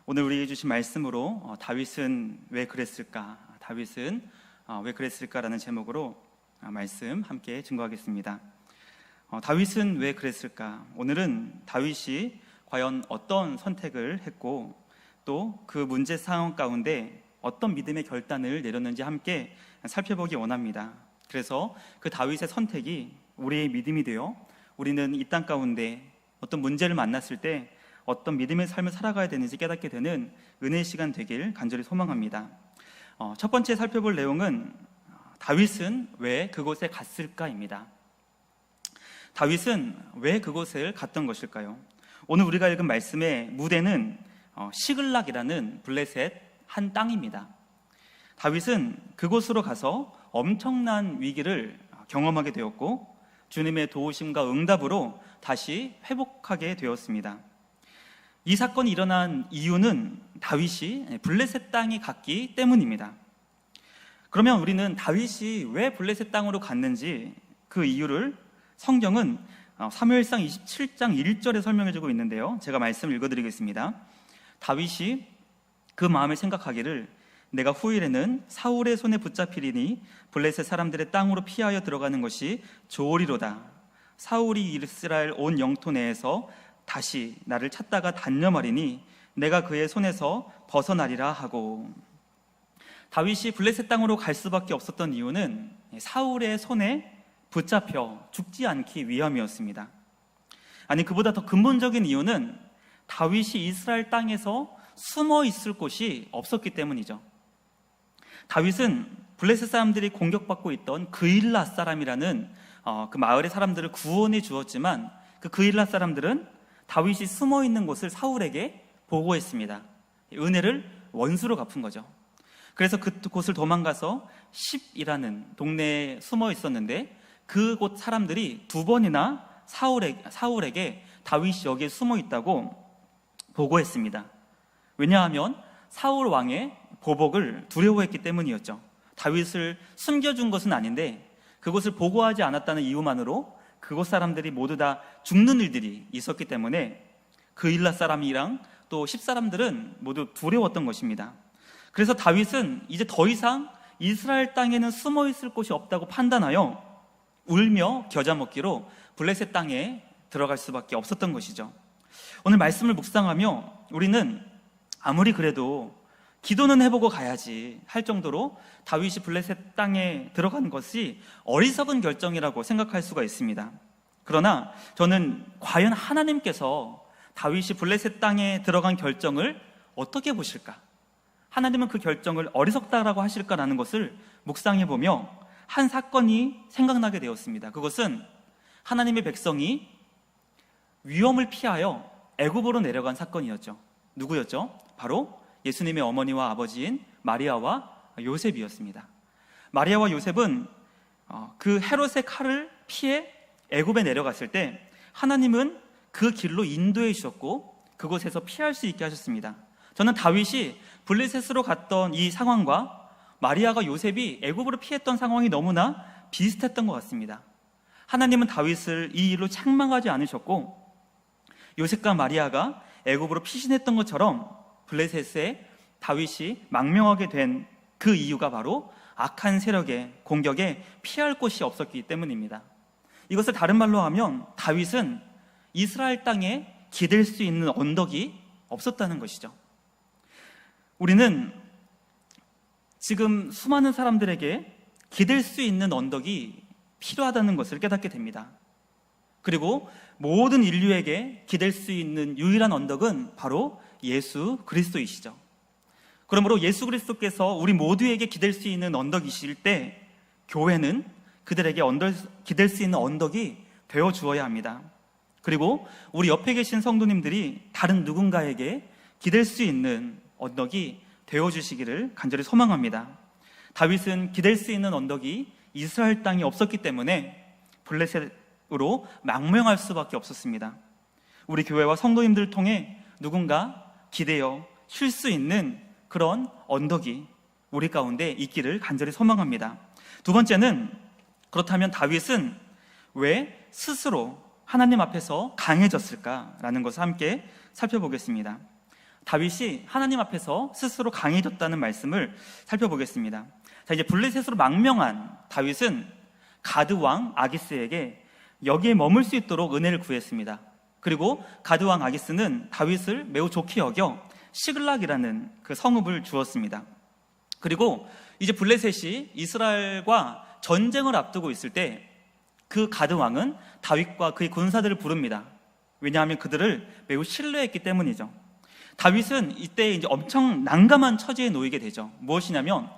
오늘 우리에게 주신 말씀으로 다윗은 왜 그랬을까? 다윗은 왜 그랬을까라는 제목으로 말씀 함께 증거하겠습니다. 다윗은 왜 그랬을까? 오늘은 다윗이 과연 어떤 선택을 했고 또 그 문제 상황 가운데 어떤 믿음의 결단을 내렸는지 함께 살펴보기 원합니다. 그래서 그 다윗의 선택이 우리의 믿음이 되어 우리는 이 땅 가운데 어떤 문제를 만났을 때 어떤 믿음의 삶을 살아가야 되는지 깨닫게 되는 은혜의 시간 되길 간절히 소망합니다. 첫 번째 살펴볼 내용은 다윗은 왜 그곳에 갔을까입니다. 다윗은 왜 그곳을 갔던 것일까요? 오늘 우리가 읽은 말씀의 무대는 시글락이라는 블레셋 한 땅입니다. 다윗은 그곳으로 가서 엄청난 위기를 경험하게 되었고 주님의 도우심과 응답으로 다시 회복하게 되었습니다. 이 사건이 일어난 이유는 다윗이 블레셋 땅에 갔기 때문입니다. 그러면 우리는 다윗이 왜 블레셋 땅으로 갔는지 그 이유를 성경은 사무엘상 27장 1절에 설명해주고 있는데요, 제가 말씀을 읽어드리겠습니다. 다윗이 그 마음에 생각하기를 내가 후일에는 사울의 손에 붙잡히리니 블레셋 사람들의 땅으로 피하여 들어가는 것이 좋으리로다. 사울이 이스라엘 온 영토 내에서 다시 나를 찾다가 단념하리니 내가 그의 손에서 벗어나리라 하고. 다윗이 블레셋 땅으로 갈 수밖에 없었던 이유는 사울의 손에 붙잡혀 죽지 않기 위함이었습니다. 아니, 그보다 더 근본적인 이유는 다윗이 이스라엘 땅에서 숨어 있을 곳이 없었기 때문이죠. 다윗은 블레셋 사람들이 공격받고 있던 그일랏 사람이라는 그 마을의 사람들을 구원해 주었지만 그 그일랏 사람들은 다윗이 숨어 있는 곳을 사울에게 보고했습니다. 은혜를 원수로 갚은 거죠. 그래서 그곳을 도망가서 십이라는 동네에 숨어 있었는데 그곳 사람들이 두 번이나 사울에게 다윗이 여기에 숨어 있다고 보고했습니다. 왜냐하면 사울 왕의 보복을 두려워했기 때문이었죠. 다윗을 숨겨준 것은 아닌데 그곳을 보고하지 않았다는 이유만으로 그곳 사람들이 모두 다 죽는 일들이 있었기 때문에 그일랏 사람이랑 또 십 사람들은 모두 두려웠던 것입니다. 그래서 다윗은 이제 더 이상 이스라엘 땅에는 숨어 있을 곳이 없다고 판단하여 울며 겨자 먹기로 블레셋 땅에 들어갈 수밖에 없었던 것이죠. 오늘 말씀을 묵상하며 우리는 아무리 그래도 기도는 해보고 가야지 할 정도로 다윗이 블레셋 땅에 들어간 것이 어리석은 결정이라고 생각할 수가 있습니다. 그러나 저는 과연 하나님께서 다윗이 블레셋 땅에 들어간 결정을 어떻게 보실까? 하나님은 그 결정을 어리석다라고 하실까라는 것을 묵상해보며 한 사건이 생각나게 되었습니다. 그것은 하나님의 백성이 위험을 피하여 애굽으로 내려간 사건이었죠. 누구였죠? 바로 예수님의 어머니와 아버지인 마리아와 요셉이었습니다. 마리아와 요셉은 그 헤롯의 칼을 피해 애굽에 내려갔을 때 하나님은 그 길로 인도해 주셨고 그곳에서 피할 수 있게 하셨습니다. 저는 다윗이 블레셋으로 갔던 이 상황과 마리아가 요셉이 애굽으로 피했던 상황이 너무나 비슷했던 것 같습니다. 하나님은 다윗을 이 일로 책망하지 않으셨고 요셉과 마리아가 애굽으로 피신했던 것처럼 블레셋에 다윗이 망명하게 된 그 이유가 바로 악한 세력의 공격에 피할 곳이 없었기 때문입니다. 이것을 다른 말로 하면 다윗은 이스라엘 땅에 기댈 수 있는 언덕이 없었다는 것이죠. 우리는 지금 수많은 사람들에게 기댈 수 있는 언덕이 필요하다는 것을 깨닫게 됩니다. 그리고 모든 인류에게 기댈 수 있는 유일한 언덕은 바로 예수 그리스도이시죠. 그러므로 예수 그리스도께서 우리 모두에게 기댈 수 있는 언덕이실 때 교회는 그들에게 기댈 수 있는 언덕이 되어 주어야 합니다. 그리고 우리 옆에 계신 성도님들이 다른 누군가에게 기댈 수 있는 언덕이 되어 주시기를 간절히 소망합니다. 다윗은 기댈 수 있는 언덕이 이스라엘 땅이 없었기 때문에 블레셋으로 망명할 수밖에 없었습니다. 우리 교회와 성도님들을 통해 누군가 기대어 쉴 수 있는 그런 언덕이 우리 가운데 있기를 간절히 소망합니다. 두 번째는, 그렇다면 다윗은 왜 스스로 하나님 앞에서 강해졌을까라는 것을 함께 살펴보겠습니다. 다윗이 하나님 앞에서 스스로 강해졌다는 말씀을 살펴보겠습니다. 자, 이제 블레셋으로 망명한 다윗은 가드 왕 아기스에게 여기에 머물 수 있도록 은혜를 구했습니다. 그리고 가드 왕 아기스는 다윗을 매우 좋게 여겨 시글락이라는 그 성읍을 주었습니다. 그리고 이제 블레셋이 이스라엘과 전쟁을 앞두고 있을 때 그 가드 왕은 다윗과 그의 군사들을 부릅니다. 왜냐하면 그들을 매우 신뢰했기 때문이죠. 다윗은 이때 이제 엄청 난감한 처지에 놓이게 되죠. 무엇이냐면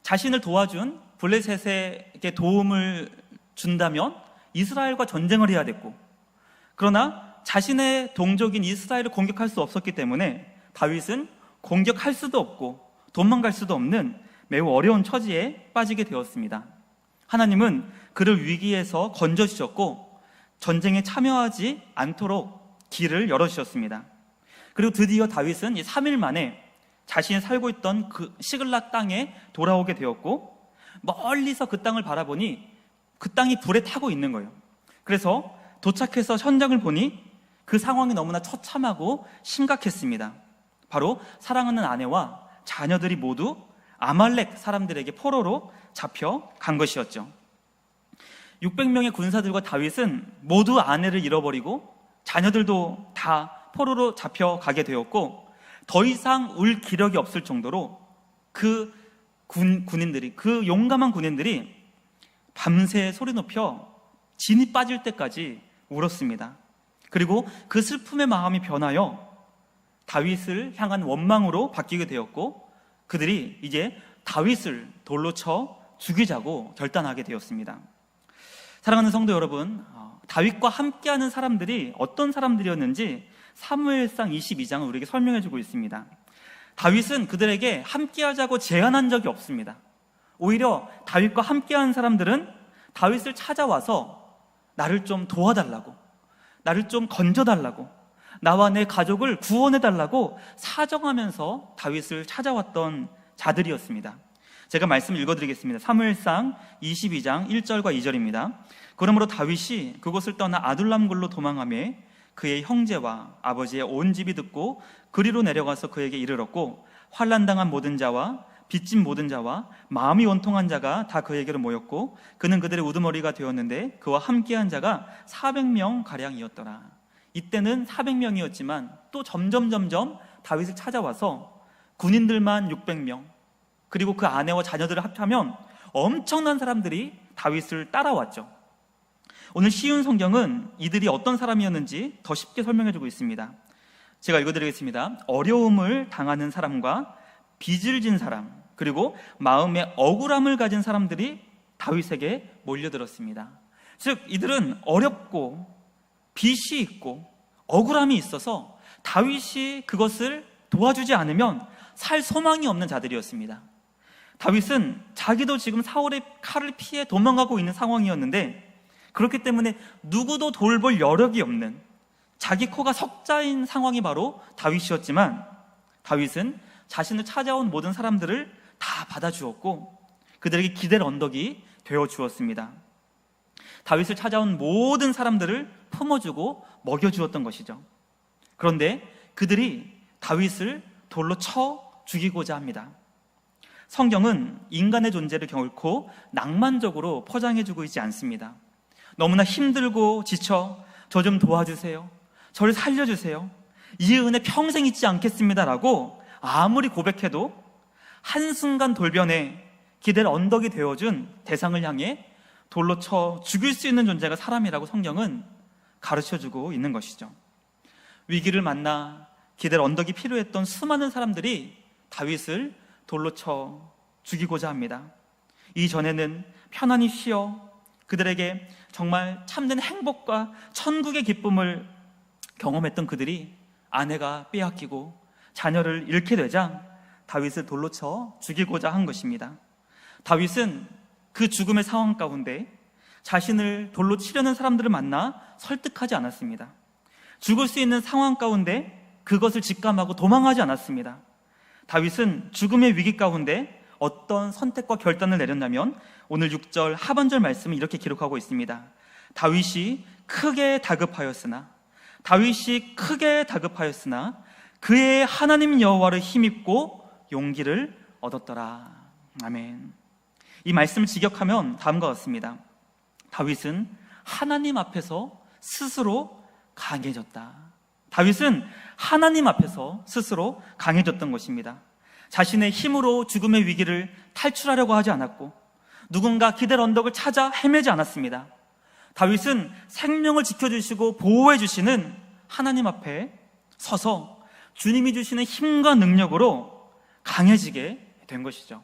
자신을 도와준 블레셋에게 도움을 준다면 이스라엘과 전쟁을 해야 됐고, 그러나 자신의 동족인 이스라엘을 공격할 수 없었기 때문에 다윗은 공격할 수도 없고 도망갈 수도 없는 매우 어려운 처지에 빠지게 되었습니다. 하나님은 그를 위기에서 건져주셨고 전쟁에 참여하지 않도록 길을 열어주셨습니다. 그리고 드디어 다윗은 3일 만에 자신이 살고 있던 그 시글락 땅에 돌아오게 되었고, 멀리서 그 땅을 바라보니 그 땅이 불에 타고 있는 거예요. 그래서 도착해서 현장을 보니 그 상황이 너무나 처참하고 심각했습니다. 바로 사랑하는 아내와 자녀들이 모두 아말렉 사람들에게 포로로 잡혀간 것이었죠. 600명의 군사들과 다윗은 모두 아내를 잃어버리고 자녀들도 다 포로로 잡혀가게 되었고, 더 이상 울 기력이 없을 정도로 그 군인들이, 그 용감한 군인들이 밤새 소리 높여 진이 빠질 때까지 울었습니다. 그리고 그 슬픔의 마음이 변하여 다윗을 향한 원망으로 바뀌게 되었고, 그들이 이제 다윗을 돌로 쳐 죽이자고 결단하게 되었습니다. 사랑하는 성도 여러분, 다윗과 함께하는 사람들이 어떤 사람들이었는지 사무엘상 22장은 우리에게 설명해주고 있습니다. 다윗은 그들에게 함께하자고 제안한 적이 없습니다. 오히려 다윗과 함께하는 사람들은 다윗을 찾아와서 나를 좀 도와달라고, 나를 좀 건져달라고, 나와 내 가족을 구원해달라고 사정하면서 다윗을 찾아왔던 자들이었습니다. 제가 말씀을 읽어드리겠습니다. 사무엘상 22장 1절과 2절입니다. 그러므로 다윗이 그곳을 떠나 아둘람굴로 도망하며 그의 형제와 아버지의 온 집이 듣고 그리로 내려가서 그에게 이르렀고, 환난당한 모든 자와 빚진 모든 자와 마음이 원통한 자가 다 그에게로 모였고, 그는 그들의 우두머리가 되었는데 그와 함께한 자가 400명 가량이었더라. 이때는 400명이었지만 또 점점 다윗을 찾아와서 군인들만 600명, 그리고 그 아내와 자녀들을 합하면 엄청난 사람들이 다윗을 따라왔죠. 오늘 쉬운 성경은 이들이 어떤 사람이었는지 더 쉽게 설명해주고 있습니다. 제가 읽어드리겠습니다. 어려움을 당하는 사람과 빚을 진 사람, 그리고 마음에 억울함을 가진 사람들이 다윗에게 몰려들었습니다. 즉 이들은 어렵고 빚이 있고 억울함이 있어서 다윗이 그것을 도와주지 않으면 살 소망이 없는 자들이었습니다. 다윗은 자기도 지금 사울의 칼을 피해 도망가고 있는 상황이었는데, 그렇기 때문에 누구도 돌볼 여력이 없는 자기 코가 석자인 상황이 바로 다윗이었지만, 다윗은 자신을 찾아온 모든 사람들을 다 받아주었고 그들에게 기댈 언덕이 되어주었습니다. 다윗을 찾아온 모든 사람들을 품어주고 먹여주었던 것이죠. 그런데 그들이 다윗을 돌로 쳐 죽이고자 합니다. 성경은 인간의 존재를 결코 낭만적으로 포장해주고 있지 않습니다. 너무나 힘들고 지쳐 저 좀 도와주세요, 저를 살려주세요, 이 은혜 평생 잊지 않겠습니다라고 아무리 고백해도 한순간 돌변해 기댈 언덕이 되어준 대상을 향해 돌로 쳐 죽일 수 있는 존재가 사람이라고 성경은 가르쳐주고 있는 것이죠. 위기를 만나 기댈 언덕이 필요했던 수많은 사람들이 다윗을 돌로 쳐 죽이고자 합니다. 이전에는 편안히 쉬어 그들에게 정말 참된 행복과 천국의 기쁨을 경험했던 그들이 아내가 빼앗기고 자녀를 잃게 되자 다윗을 돌로 쳐 죽이고자 한 것입니다. 다윗은 그 죽음의 상황 가운데 자신을 돌로 치려는 사람들을 만나 설득하지 않았습니다. 죽을 수 있는 상황 가운데 그것을 직감하고 도망하지 않았습니다. 다윗은 죽음의 위기 가운데 어떤 선택과 결단을 내렸냐면 오늘 6절 하반절 말씀은 이렇게 기록하고 있습니다. 다윗이 크게 다급하였으나 그의 하나님 여호와를 힘입고 용기를 얻었더라. 아멘. 이 말씀을 직역하면 다음과 같습니다. 다윗은 하나님 앞에서 스스로 강해졌다. 다윗은 하나님 앞에서 스스로 강해졌던 것입니다. 자신의 힘으로 죽음의 위기를 탈출하려고 하지 않았고, 누군가 기댈 언덕을 찾아 헤매지 않았습니다. 다윗은 생명을 지켜주시고 보호해 주시는 하나님 앞에 서서 주님이 주시는 힘과 능력으로 강해지게 된 것이죠.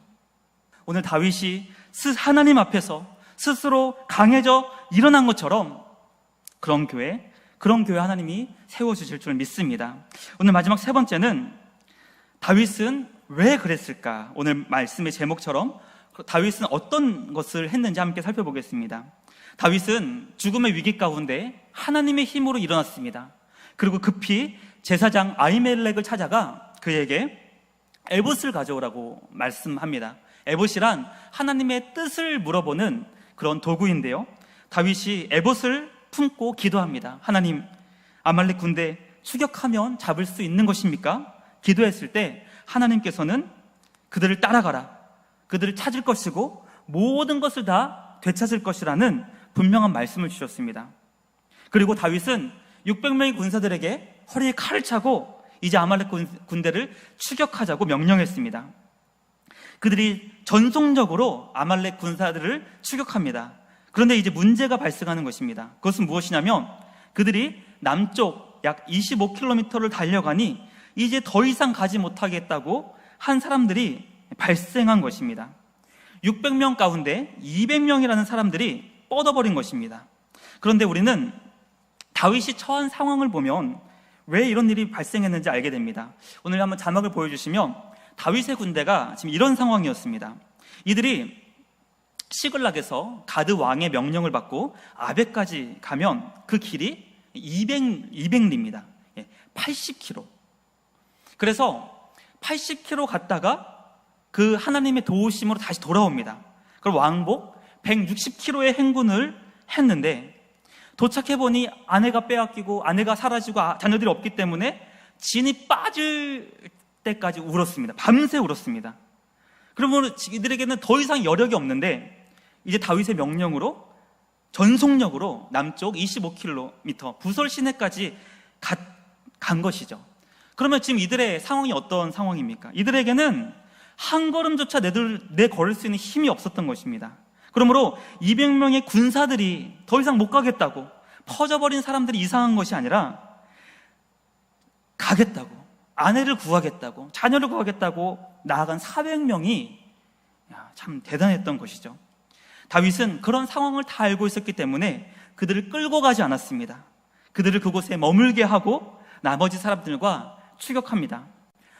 오늘 다윗이 하나님 앞에서 스스로 강해져 일어난 것처럼 그런 교회 하나님이 세워주실 줄 믿습니다. 오늘 마지막 세 번째는 다윗은 왜 그랬을까? 오늘 말씀의 제목처럼 다윗은 어떤 것을 했는지 함께 살펴보겠습니다. 다윗은 죽음의 위기 가운데 하나님의 힘으로 일어났습니다. 그리고 급히 제사장 아히멜렉을 찾아가 그에게 에봇을 가져오라고 말씀합니다. 에봇이란 하나님의 뜻을 물어보는 그런 도구인데요, 다윗이 에봇을 품고 기도합니다. 하나님, 아말렉 군대 추격하면 잡을 수 있는 것입니까? 기도했을 때 하나님께서는 그들을 따라가라, 그들을 찾을 것이고 모든 것을 다 되찾을 것이라는 분명한 말씀을 주셨습니다. 그리고 다윗은 600명의 군사들에게 허리에 칼을 차고 이제 아말렉 군대를 추격하자고 명령했습니다. 그들이 전속력으로 아말렉 군사들을 추격합니다. 그런데 이제 문제가 발생하는 것입니다. 그것은 무엇이냐면 그들이 남쪽 약 25km를 달려가니 이제 더 이상 가지 못하겠다고 한 사람들이 발생한 것입니다. 600명 가운데 200명이라는 사람들이 뻗어버린 것입니다. 그런데 우리는 다윗이 처한 상황을 보면 왜 이런 일이 발생했는지 알게 됩니다. 오늘 한번 자막을 보여주시면 다윗의 군대가 지금 이런 상황이었습니다. 이들이 시글락에서 가드 왕의 명령을 받고 아벳까지 가면 그 길이 200리입니다. 80km. 그래서 80km 갔다가 그 하나님의 도우심으로 다시 돌아옵니다. 그럼 왕복 160km의 행군을 했는데 도착해보니 아내가 빼앗기고 아내가 사라지고 자녀들이 없기 때문에 진이 빠질 때까지 울었습니다. 밤새 울었습니다. 그러면 이들에게는 더 이상 여력이 없는데 이제 다윗의 명령으로 전속력으로 남쪽 25km 부솔 시내까지 간 것이죠. 그러면 지금 이들의 상황이 어떤 상황입니까? 이들에게는 한 걸음조차 내걸을 수 있는 힘이 없었던 것입니다. 그러므로 200명의 군사들이 더 이상 못 가겠다고, 퍼져버린 사람들이 이상한 것이 아니라 가겠다고, 아내를 구하겠다고, 자녀를 구하겠다고 나아간 400명이 참 대단했던 것이죠. 다윗은 그런 상황을 다 알고 있었기 때문에 그들을 끌고 가지 않았습니다. 그들을 그곳에 머물게 하고 나머지 사람들과 추격합니다.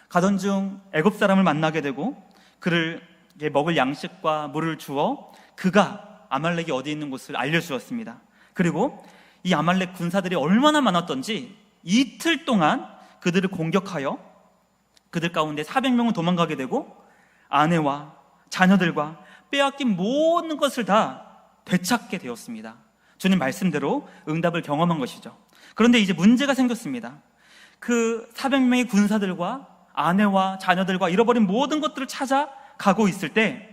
가던 중 애굽 사람을 만나게 되고 그를 먹을 양식과 물을 주어 그가 아말렉이 어디 있는 곳을 알려주었습니다. 그리고 이 아말렉 군사들이 얼마나 많았던지 이틀 동안 그들을 공격하여 그들 가운데 400명은 도망가게 되고 아내와 자녀들과 빼앗긴 모든 것을 다 되찾게 되었습니다. 주님 말씀대로 응답을 경험한 것이죠. 그런데 이제 문제가 생겼습니다. 그 400명의 군사들과 아내와 자녀들과 잃어버린 모든 것들을 찾아가고 있을 때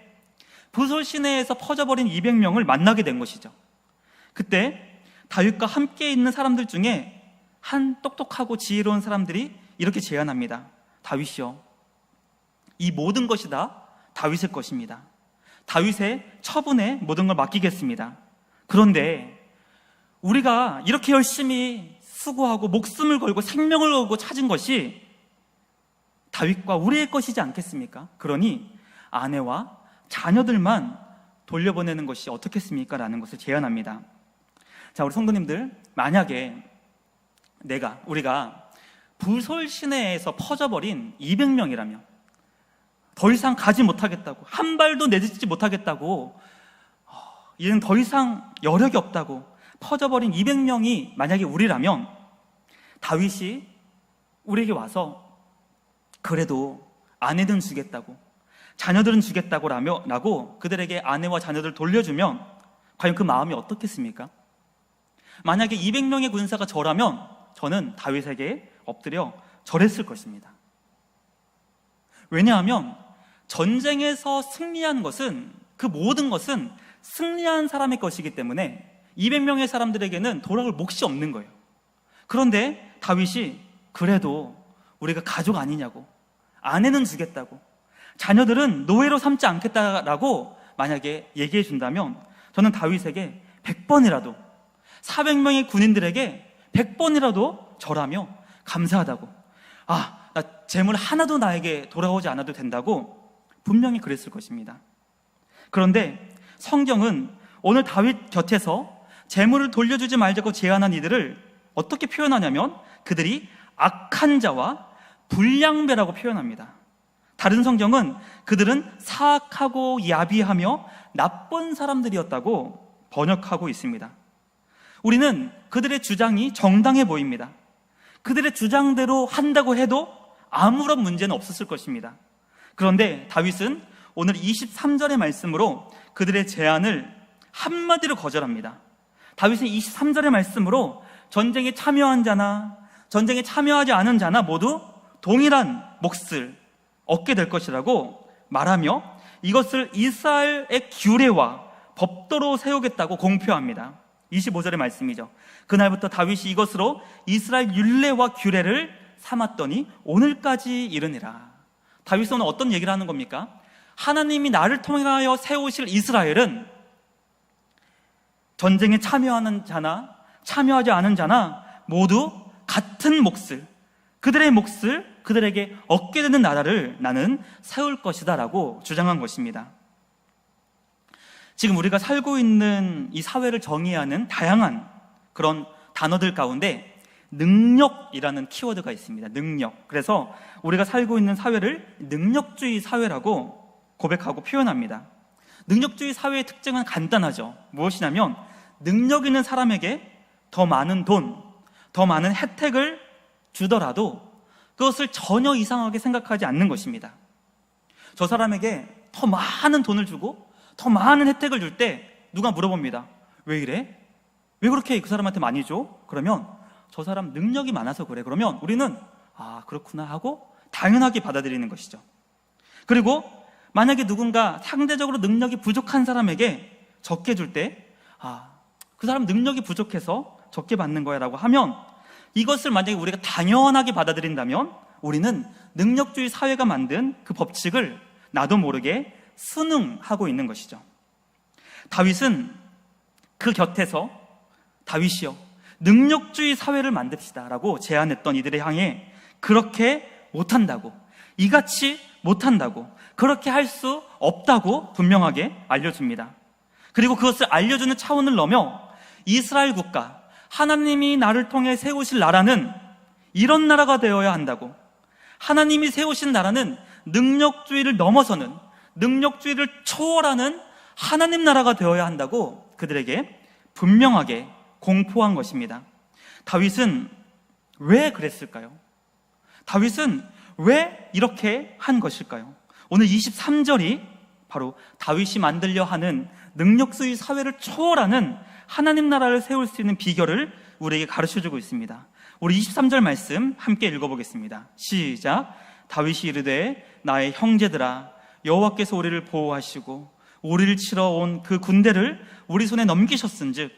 부솔 시내에서 퍼져버린 200명을 만나게 된 것이죠. 그때 다윗과 함께 있는 사람들 중에 한 똑똑하고 지혜로운 사람들이 이렇게 제안합니다. 다윗이요, 이 모든 것이 다 다윗의 것입니다. 다윗의 처분에 모든 걸 맡기겠습니다. 그런데 우리가 이렇게 열심히 수고하고 목숨을 걸고 생명을 걸고 찾은 것이 다윗과 우리의 것이지 않겠습니까? 그러니 아내와 자녀들만 돌려보내는 것이 어떻겠습니까? 라는 것을 제안합니다. 자, 우리 성도님들, 만약에 우리가 부솔 시내에서 퍼져버린 200명이라면 더 이상 가지 못하겠다고, 한 발도 내딛지 못하겠다고, 이는 더 이상 여력이 없다고 퍼져버린 200명이 만약에 우리라면 다윗이 우리에게 와서 그래도 아내들은 주겠다고, 자녀들은 주겠다고 라고 그들에게 아내와 자녀들을 돌려주면 과연 그 마음이 어떻겠습니까? 만약에 200명의 군사가 저라면 저는 다윗에게 엎드려 저랬을 것입니다. 왜냐하면 전쟁에서 승리한 것은, 그 모든 것은 승리한 사람의 것이기 때문에 200명의 사람들에게는 돌아올 몫이 없는 거예요. 그런데 다윗이 그래도 우리가 가족 아니냐고, 아내는 주겠다고, 자녀들은 노예로 삼지 않겠다라고 만약에 얘기해 준다면 저는 다윗에게 100번이라도, 400명의 군인들에게 100번이라도 절하며 감사하다고, 나 재물 하나도 나에게 돌아오지 않아도 된다고 분명히 그랬을 것입니다. 그런데 성경은 오늘 다윗 곁에서 재물을 돌려주지 말자고 제안한 이들을 어떻게 표현하냐면 그들이 악한 자와 불량배라고 표현합니다. 다른 성경은 그들은 사악하고 야비하며 나쁜 사람들이었다고 번역하고 있습니다. 우리는 그들의 주장이 정당해 보입니다. 그들의 주장대로 한다고 해도 아무런 문제는 없었을 것입니다. 그런데 다윗은 오늘 23절의 말씀으로 그들의 제안을 한마디로 거절합니다. 다윗은 23절의 말씀으로 전쟁에 참여한 자나 전쟁에 참여하지 않은 자나 모두 동일한 몫을 얻게 될 것이라고 말하며 이것을 이스라엘의 규례와 법도로 세우겠다고 공표합니다. 25절의 말씀이죠. 그날부터 다윗이 이것으로 이스라엘 율례와 규례를 삼았더니 오늘까지 이르니라. 다윗은 오늘 어떤 얘기를 하는 겁니까? 하나님이 나를 통하여 세우실 이스라엘은 전쟁에 참여하는 자나 참여하지 않은 자나 모두 같은 몫을, 그들의 몫을 그들에게 얻게 되는 나라를 나는 세울 것이다 라고 주장한 것입니다. 지금 우리가 살고 있는 이 사회를 정의하는 다양한 그런 단어들 가운데 능력이라는 키워드가 있습니다. 능력. 그래서 우리가 살고 있는 사회를 능력주의 사회라고 고백하고 표현합니다. 능력주의 사회의 특징은 간단하죠. 무엇이냐면 능력 있는 사람에게 더 많은 돈, 더 많은 혜택을 주더라도 그것을 전혀 이상하게 생각하지 않는 것입니다. 저 사람에게 더 많은 돈을 주고 더 많은 혜택을 줄 때 누가 물어봅니다. 왜 이래? 왜 그렇게 그 사람한테 많이 줘? 그러면 저 사람 능력이 많아서 그래. 그러면 우리는 그렇구나 하고 당연하게 받아들이는 것이죠. 그리고 만약에 누군가 상대적으로 능력이 부족한 사람에게 적게 줄 때 그 사람 능력이 부족해서 적게 받는 거야 라고 하면 이것을 만약에 우리가 당연하게 받아들인다면 우리는 능력주의 사회가 만든 그 법칙을 나도 모르게 순응하고 있는 것이죠. 다윗은 그 곁에서 다윗이여 능력주의 사회를 만듭시다 라고 제안했던 이들을 향해 그렇게 못한다고, 이같이 못한다고, 그렇게 할 수 없다고 분명하게 알려줍니다. 그리고 그것을 알려주는 차원을 넘어 이스라엘 국가, 하나님이 나를 통해 세우실 나라는 이런 나라가 되어야 한다고, 하나님이 세우신 나라는 능력주의를 넘어서는, 능력주의를 초월하는 하나님 나라가 되어야 한다고 그들에게 분명하게 공포한 것입니다. 다윗은 왜 그랬을까요? 다윗은 왜 이렇게 한 것일까요? 오늘 23절이 바로 다윗이 만들려 하는 능력주의 사회를 초월하는 하나님 나라를 세울 수 있는 비결을 우리에게 가르쳐주고 있습니다. 우리 23절 말씀 함께 읽어보겠습니다. 시작. 다윗이 이르되 나의 형제들아 여호와께서 우리를 보호하시고 우리를 치러 온 그 군대를 우리 손에 넘기셨은즉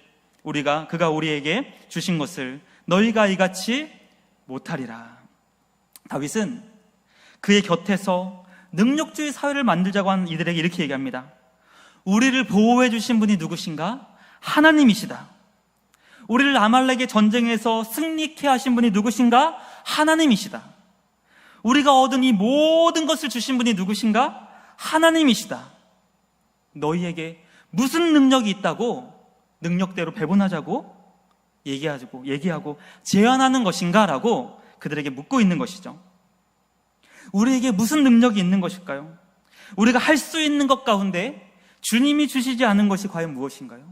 그가 우리에게 주신 것을 너희가 이같이 못하리라. 다윗은 그의 곁에서 능력주의 사회를 만들자고 하는 이들에게 이렇게 얘기합니다. 우리를 보호해 주신 분이 누구신가? 하나님이시다. 우리를 아말렉의 전쟁에서 승리케 하신 분이 누구신가? 하나님이시다. 우리가 얻은 이 모든 것을 주신 분이 누구신가? 하나님이시다. 너희에게 무슨 능력이 있다고 능력대로 배분하자고 얘기하고 제안하는 것인가? 라고 그들에게 묻고 있는 것이죠. 우리에게 무슨 능력이 있는 것일까요? 우리가 할 수 있는 것 가운데 주님이 주시지 않은 것이 과연 무엇인가요?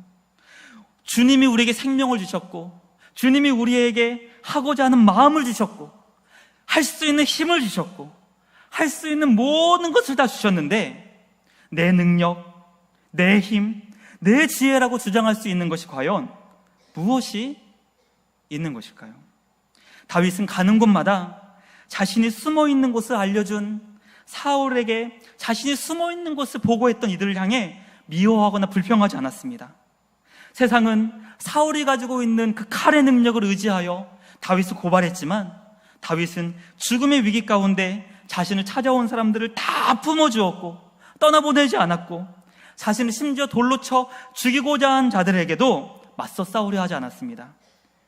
주님이 우리에게 생명을 주셨고 주님이 우리에게 하고자 하는 마음을 주셨고 할 수 있는 힘을 주셨고 할 수 있는 모든 것을 다 주셨는데 내 능력, 내 힘, 내 지혜라고 주장할 수 있는 것이 과연 무엇이 있는 것일까요? 다윗은 가는 곳마다 자신이 숨어 있는 곳을 알려준 사울에게 자신이 숨어 있는 곳을 보고했던 이들을 향해 미워하거나 불평하지 않았습니다. 세상은 사울이 가지고 있는 그 칼의 능력을 의지하여 다윗을 고발했지만 다윗은 죽음의 위기 가운데 자신을 찾아온 사람들을 다 품어주었고 떠나보내지 않았고 자신을 심지어 돌로 쳐 죽이고자 한 자들에게도 맞서 싸우려 하지 않았습니다.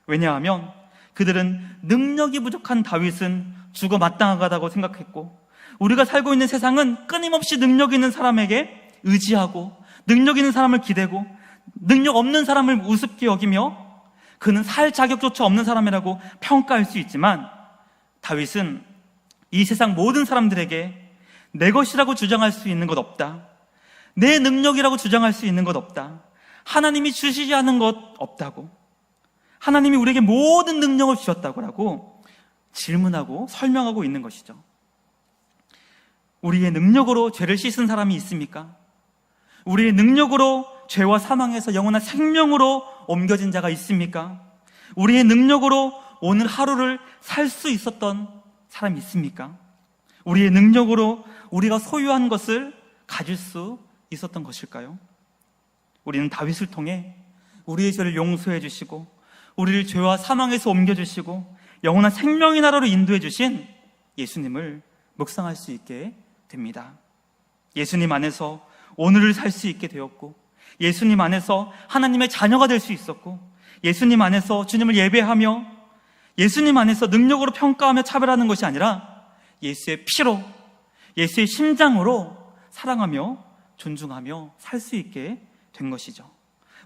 왜냐하면 그들은 능력이 부족한 다윗은 죽어 마땅하다고 생각했고 우리가 살고 있는 세상은 끊임없이 능력 있는 사람에게 의지하고 능력 있는 사람을 기대고 능력 없는 사람을 우습게 여기며 그는 살 자격조차 없는 사람이라고 평가할 수 있지만 다윗은 이 세상 모든 사람들에게 내 것이라고 주장할 수 있는 것 없다, 내 능력이라고 주장할 수 있는 것 없다, 하나님이 주시지 않은 것 없다고, 하나님이 우리에게 모든 능력을 주셨다고 질문하고 설명하고 있는 것이죠. 우리의 능력으로 죄를 씻은 사람이 있습니까? 우리의 능력으로 죄와 사망에서 영원한 생명으로 옮겨진 자가 있습니까? 우리의 능력으로 오늘 하루를 살 수 있었던 사람이 있습니까? 우리의 능력으로 우리가 소유한 것을 가질 수 있었던 것일까요? 우리는 다윗을 통해 우리의 죄를 용서해 주시고 우리를 죄와 사망에서 옮겨주시고 영원한 생명의 나라로 인도해 주신 예수님을 묵상할 수 있게 됩니다. 예수님 안에서 오늘을 살 수 있게 되었고 예수님 안에서 하나님의 자녀가 될 수 있었고 예수님 안에서 주님을 예배하며 예수님 안에서 능력으로 평가하며 차별하는 것이 아니라 예수의 피로, 예수의 심장으로 사랑하며 존중하며 살 수 있게 된 것이죠.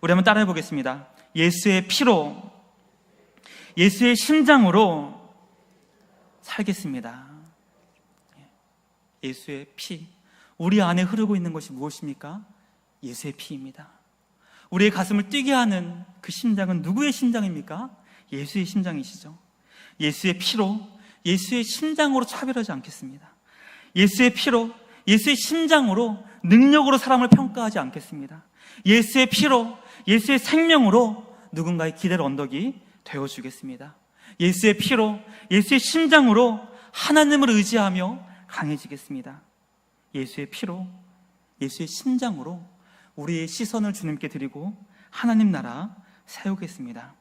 우리 한번 따라해 보겠습니다. 예수의 피로, 예수의 심장으로 살겠습니다. 예수의 피, 우리 안에 흐르고 있는 것이 무엇입니까? 예수의 피입니다. 우리의 가슴을 뛰게 하는 그 심장은 누구의 심장입니까? 예수의 심장이시죠. 예수의 피로, 예수의 심장으로 차별하지 않겠습니다. 예수의 피로, 예수의 심장으로 능력으로 사람을 평가하지 않겠습니다. 예수의 피로, 예수의 생명으로 누군가의 기댈 언덕이 되어주겠습니다. 예수의 피로, 예수의 심장으로 하나님을 의지하며 강해지겠습니다. 예수의 피로, 예수의 심장으로 우리의 시선을 주님께 드리고 하나님 나라 세우겠습니다.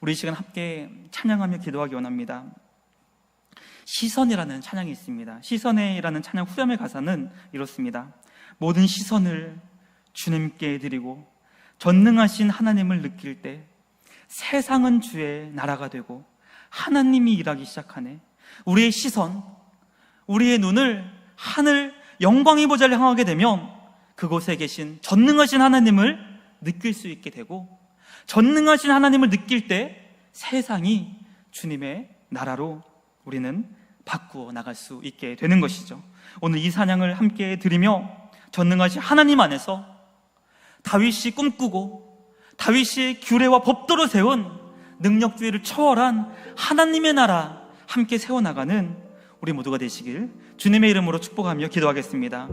우리 이 시간 함께 찬양하며 기도하기 원합니다. 시선이라는 찬양이 있습니다. 시선이라는 찬양 후렴의 가사는 이렇습니다. 모든 시선을 주님께 드리고 전능하신 하나님을 느낄 때 세상은 주의 나라가 되고 하나님이 일하기 시작하네. 우리의 시선, 우리의 눈을 하늘 영광의 보좌를 향하게 되면 그곳에 계신 전능하신 하나님을 느낄 수 있게 되고 전능하신 하나님을 느낄 때 세상이 주님의 나라로 우리는 바꾸어 나갈 수 있게 되는 것이죠. 오늘 이 찬양을 함께 드리며 전능하신 하나님 안에서 다윗이 꿈꾸고 다윗이 규례와 법도로 세운 능력주의를 초월한 하나님의 나라 함께 세워나가는 우리 모두가 되시길 주님의 이름으로 축복하며 기도하겠습니다.